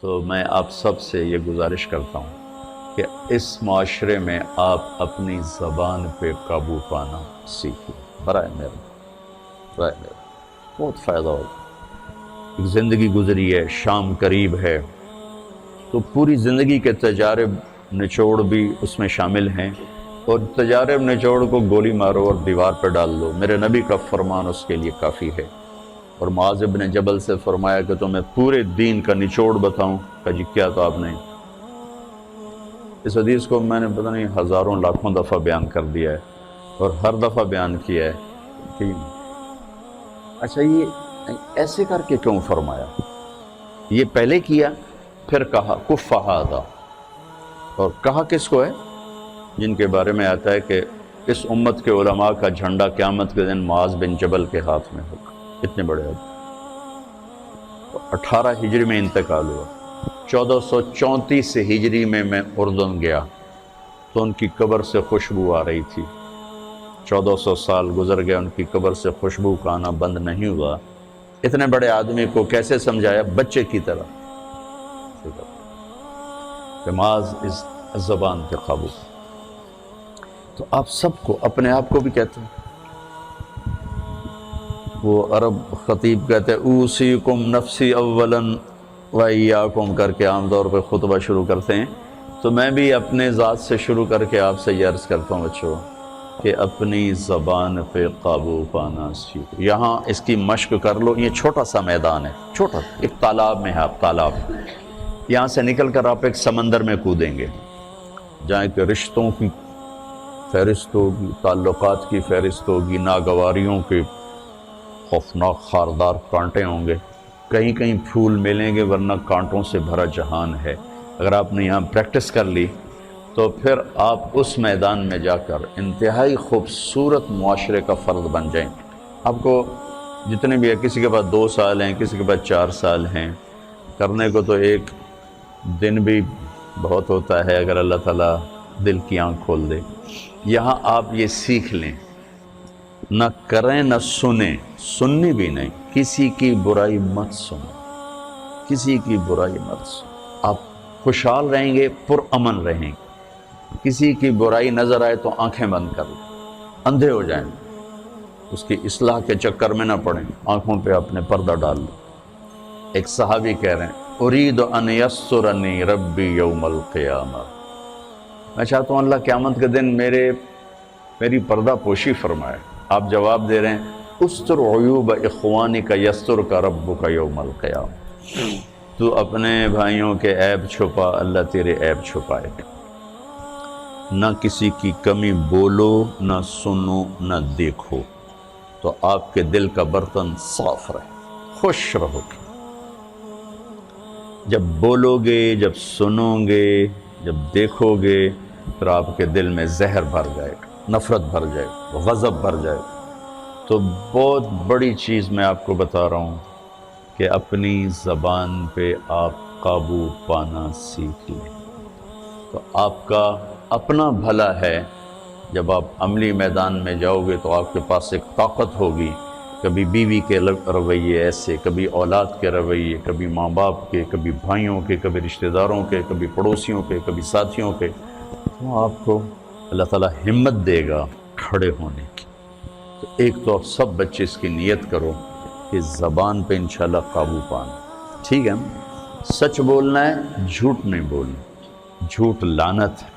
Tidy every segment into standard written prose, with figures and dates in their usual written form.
تو میں آپ سب سے یہ گزارش کرتا ہوں کہ اس معاشرے میں آپ اپنی زبان پہ قابو پانا سیکھیں، برائے میرا بہت فائدہ ہوگا۔ ایک زندگی گزری ہے، شام قریب ہے، تو پوری زندگی کے تجارب نچوڑ بھی اس میں شامل ہیں، اور تجارب نچوڑ کو گولی مارو اور دیوار پہ ڈال دو، میرے نبی کا فرمان اس کے لیے کافی ہے۔ اور معاذ بن جبل سے فرمایا کہ تمہیں پورے دین کا نچوڑ بتاؤں، کہا جی کیا؟ تو آپ نے اس حدیث کو میں نے پتہ نہیں ہزاروں لاکھوں دفعہ بیان کر دیا ہے، اور ہر دفعہ بیان کیا ہے کہ اچھا یہ ایسے کر کے کیوں فرمایا؟ یہ پہلے کیا، پھر کہا کف ھذا، اور کہا کس کو ہے؟ جن کے بارے میں آتا ہے کہ اس امت کے علماء کا جھنڈا قیامت کے دن معاذ بن جبل کے ہاتھ میں ہوگا، اتنے بڑے آدمی۔ 18 ہجری میں انتقال ہوا، 1434 ہجری میں اردن گیا تو ان کی قبر سے خوشبو آ رہی تھی۔ 1400 سال گزر گئے، ان کی قبر سے خوشبو کا آنا بند نہیں ہوا۔ اتنے بڑے آدمی کو کیسے سمجھایا؟ بچے کی طرح کہ معاذ اس زبان پہ قابو۔ تو آپ سب کو، اپنے آپ کو بھی کہتے ہیں، وہ عرب خطیب کہتے ہیں اوصیکم نفسی اولا و ایاکم کر کے عام طور پہ خطبہ شروع کرتے ہیں، تو میں بھی اپنے ذات سے شروع کر کے آپ سے یہ عرض کرتا ہوں بچوں کہ اپنی زبان پہ قابو پانا سیکھو۔ یہاں اس کی مشق کر لو، یہ چھوٹا سا میدان ہے، چھوٹا ایک تالاب میں ہے، آپ تالاب، یہاں سے نکل کر آپ ایک سمندر میں کودیں گے جہاں کہ رشتوں کی فہرست ہوگی، تعلقات کی فہرست ہوگی، ناگواریوں کے خوفناک خاردار کانٹے ہوں گے، کہیں کہیں پھول ملیں گے ورنہ کانٹوں سے بھرا جہان ہے۔ اگر آپ نے یہاں پریکٹس کر لی تو پھر آپ اس میدان میں جا کر انتہائی خوبصورت معاشرے کا فرد بن جائیں۔ آپ کو جتنے بھی ہے، کسی کے پاس 2 سال ہیں، کسی کے پاس 4 سال ہیں، کرنے کو تو ایک دن بھی بہت ہوتا ہے اگر اللہ تعالیٰ دل کی آنکھ کھول دے۔ یہاں آپ یہ سیکھ لیں، نہ کریں نہ سنیں، سننی بھی نہیں، کسی کی برائی مت سنیں، کسی کی برائی مت سنیں۔ آپ خوشحال رہیں گے، پرامن رہیں گے۔ کسی کی برائی نظر آئے تو آنکھیں بند کر لیں، اندھے ہو جائیں، اس کی اصلاح کے چکر میں نہ پڑیں، آنکھوں پہ اپنے پردہ ڈال لیں۔ ایک صحابی کہہ رہے ہیں ارید ان یسرنی ربی یوم القیامہ، میں چاہتا ہوں اللہ قیامت کے دن میری پردہ پوشی فرمائے۔ آپ جواب دے رہے ہیں استر عیوب اخوانک یسترک ربک یوم القیامہ، تو اپنے بھائیوں کے عیب چھپا، اللہ تیرے عیب چھپائے گا۔ نہ کسی کی کمی بولو، نہ سنو، نہ دیکھو، تو آپ کے دل کا برتن صاف رہے، خوش رہو گے۔ جب بولو گے، جب سنو گے، جب دیکھو گے، پھر آپ کے دل میں زہر بھر جائے گا، نفرت بھر جائے گا، غضب بھر جائے گا۔ تو بہت بڑی چیز میں آپ کو بتا رہا ہوں کہ اپنی زبان پہ آپ قابو پانا سیکھ لیں، تو آپ کا اپنا بھلا ہے۔ جب آپ عملی میدان میں جاؤ گے تو آپ کے پاس ایک طاقت ہوگی، کبھی بیوی کے رویے ایسے، کبھی اولاد کے رویے، کبھی ماں باپ کے، کبھی بھائیوں کے، کبھی رشتہ داروں کے، کبھی پڑوسیوں کے، کبھی ساتھیوں کے، تو آپ کو اللہ تعالیٰ ہمت دے گا کھڑے ہونے کی۔ تو ایک تو آپ سب بچے اس کی نیت کرو کہ زبان پہ انشاءاللہ قابو پانا، ٹھیک ہے؟ سچ بولنا ہے، جھوٹ نہیں بولنا، جھوٹ لعنت ہے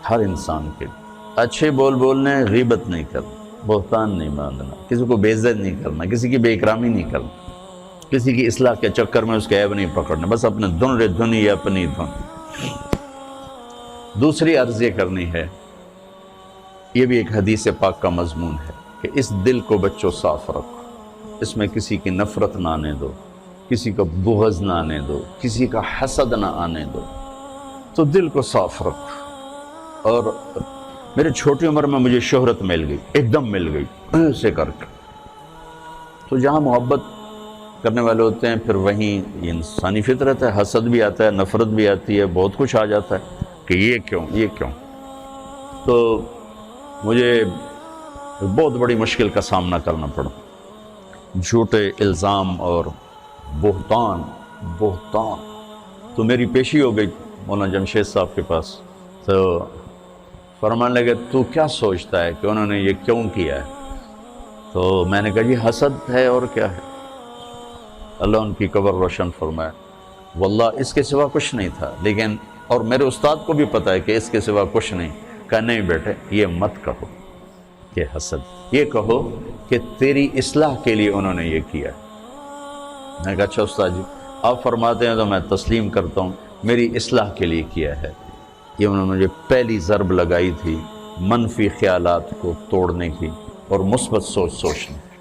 ہر انسان کے لیے۔ اچھے بولنے، غیبت نہیں کرنا، بہتان نہیں باندھنا، کسی کو بے عزت نہیں کرنا، کسی کی بے اکرامی نہیں کرنا، کسی کی اصلاح کے چکر میں اس کے عیب نہیں پکڑنا، بس اپنے دھن رے دھنی یا اپنی دھن۔ دوسری عرض یہ کرنی ہے، یہ بھی ایک حدیث پاک کا مضمون ہے کہ اس دل کو بچوں صاف رکھو، اس میں کسی کی نفرت نہ آنے دو، کسی کا بغض نہ آنے دو، کسی کا حسد نہ آنے دو، تو دل کو صاف رکھو۔ اور میرے چھوٹی عمر میں مجھے شہرت مل گئی، ایک دم مل گئی ایسے کر کے، تو جہاں محبت کرنے والے ہوتے ہیں پھر وہیں انسانی فطرت ہے، حسد بھی آتا ہے، نفرت بھی آتی ہے، بہت کچھ آ جاتا ہے کہ یہ کیوں۔ تو مجھے بہت بڑی مشکل کا سامنا کرنا پڑا، جھوٹے الزام اور بہتان تو میری پیشی ہو گئی مولانا جمشید صاحب کے پاس، تو فرمانے لگے تو کیا سوچتا ہے کہ انہوں نے یہ کیوں کیا ہے؟ تو میں نے کہا جی حسد ہے اور کیا ہے۔ اللہ ان کی قبر روشن فرمائے۔ واللہ اس کے سوا کچھ نہیں تھا، لیکن اور میرے استاد کو بھی پتہ ہے کہ اس کے سوا کچھ نہیں۔ کہا نہیں بیٹے یہ مت کہو کہ حسد، یہ کہو کہ تیری اصلاح کے لیے انہوں نے یہ کیا۔ میں نے کہا اچھا استاد جی آپ فرماتے ہیں تو میں تسلیم کرتا ہوں، میری اصلاح کے لیے کیا ہے۔ یہ انہوں نے مجھے پہلی ضرب لگائی تھی منفی خیالات کو توڑنے کی اور مثبت سوچنے۔